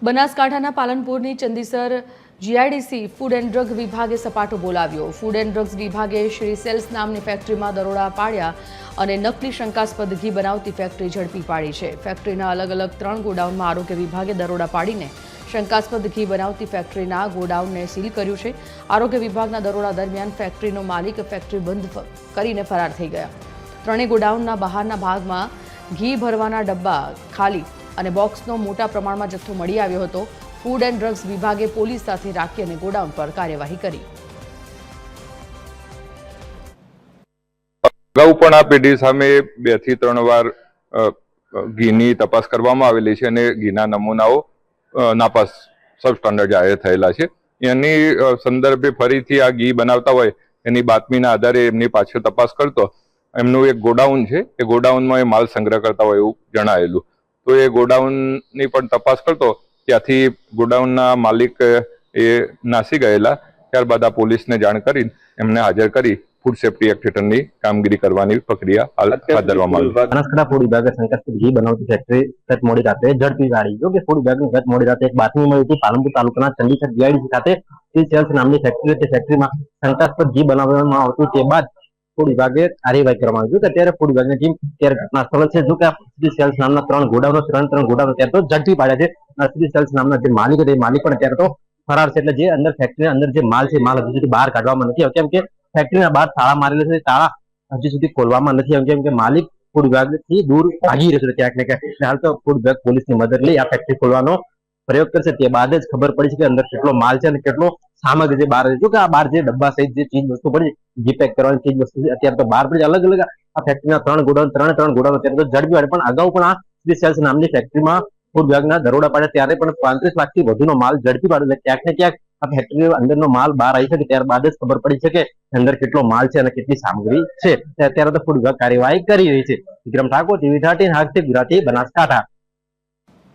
બનાસકાંઠાના પાલનપુરની ચંદીસર GIDC food and drug વિભાગે સપાટો બોલાવ્યો। ફૂડ એન્ડ ડ્રગ્સ વિભાગે શ્રી સેલ્સ નામની ફેક્ટરીમાં દરોડા પાડ્યા અને નકલી શંકાસ્પદ ઘી બનાવતી ફેક્ટરી ઝડપી પાડી છે। ફેક્ટરીના અલગ અલગ 3 ગોડાઉનમાં આરોગ્ય વિભાગે દરોડા પાડીને શંકાસ્પદ ઘી બનાવતી ફેક્ટરીના ગોડાઉનને સીલ કર્યું છે। આરોગ્ય વિભાગના દરોડા દરમિયાન ફેક્ટરીનો માલિક ફેક્ટરી બંધ કરીને ફરાર થઈ ગયા। ત્રણેય ગોડાઉનના બહારના ભાગમાં ઘી ભરવાના ડબ્બા ખાલી અને બોક્સનો મોટા પ્રમાણમાં જથ્થો મળી આવ્યો હતો। ફૂડ એન્ડ ડ્રગ્સ વિભાગે પોલીસ સાથે રાખી અને ગોડાઉન પર કાર્યવાહી કરી। અગાઉ પણ આ પેઢી સામે 2 થી 3 વાર ઘીની તપાસ કરવામાં આવેલી છે અને ઘીના નમૂનાઓ નાપાસ સબ સ્ટાન્ડર્ડ જાહેર થયેલા છે। એની સંદર્ભે ફરીથી આ ઘી બનાવતા હોય એની બાતમીના આધારે એમની પાછળ તપાસ કરતો એમનું એક ગોડાઉન છે, એ ગોડાઉનમાં એ માલ સંગ્રહ કરતા હોય એવું જણાયેલું। તો એ ગોડાઉનની પણ તપાસ કરતો ત્યાંથી ગોડાઉનના માલિક એ નાસી ગયેલા। ત્યારબાદ આ પોલીસને જાણ કરી એમને હાજર કરી ફૂડ સેફ્ટી એક્ટ હેઠળની કામગીરી કરવાની પ્રક્રિયા હાથ ધરવામાં આવી। બનાસકાંઠા ફૂડ વિભાગે શંકાસ્પદ ઘી બનાવતી ફેક્ટરી ગત મોડી રાતે ઝડપી પાડી। જો કે ફૂડ વિભાગને ગત મોડી રાતે એક બાતમી મળી હતી પાલનપુર તાલુકાના ચંદીસર જીઆઈડીસી ખાતે શ્રી સેલ્સ નામની ફેક્ટરી તે ફેક્ટરીમાં શંકાસ્પદ ઘી બનાવવામાં આવતું તે બાદ ફૂડ વિભાગે કાર્યવાહી કરવામાં આવી। અત્યારે ફૂડ વિભાગની ટીમ ત્યારે ઘટના સ્થળ છે। જો કે શ્રી સેલ્સ નામના 3 ગોડાઉનો ત્રણ ગોડાઉનો ત્યારે તો ઝડપી પાડ્યા છે। શ્રી સેલ્સ નામના જે માલિક છે એ માલિક પણ અત્યારે તો ફરાર છે। એટલે જે અંદર ફેક્ટરીના અંદર જે માલ છે માલ હજુ સુધી બહાર કાઢવામાં નથી આવ્યો, કેમ કે ફેક્ટરીના બહાર તાળા મારેલા છે, તાળા હજુ સુધી ખોલવામાં નથી આવ્યું, કેમ કે માલિક ફૂડ વિભાગથી દૂર ભાગી રહ્યો છે ક્યાંક ને ક્યાંક। હાલ તો ફૂડ વિભાગ પોલીસની મદદ લઈ આ ફેક્ટરી ખોલવાનો પ્રયોગ કરશે। તે બાદ જ ખબર પડી છે કે અંદર કેટલો માલ છે અને કેટલો સામગ્રી છે બહાર। જો કે આ બહાર જે ડબ્બા સહિત જે ચીજ વસ્તુ પડી ઘી પેક કરવાની ચીજ વસ્તુ અત્યારે તો બહાર પડી અલગ અલગ આ ફેક્ટરીના 3 ગોડાઉન અત્યારે તો ઝડપી પાડે। પણ અગાઉ પણ આ શ્રી સેલ્સ નામની ફેક્ટરીમાં ફૂડ વિભાગના દરોડા પાડ્યા ત્યારે પણ 35 લાખથી વધુનો માલ ઝડપી પાડ્યો। એટલે ક્યાંક ને ક્યાંક આ ફેક્ટરી અંદરનો માલ બહાર આવી શકે ત્યારબાદ જ ખબર પડી છે કે અંદર કેટલો માલ છે અને કેટલી સામગ્રી છે। અત્યારે તો ફૂડ વિભાગ કાર્યવાહી કરી રહી છે। વિક્રમ ઠાકોર, TV13 ગુજરાતી બનાસકાંઠા।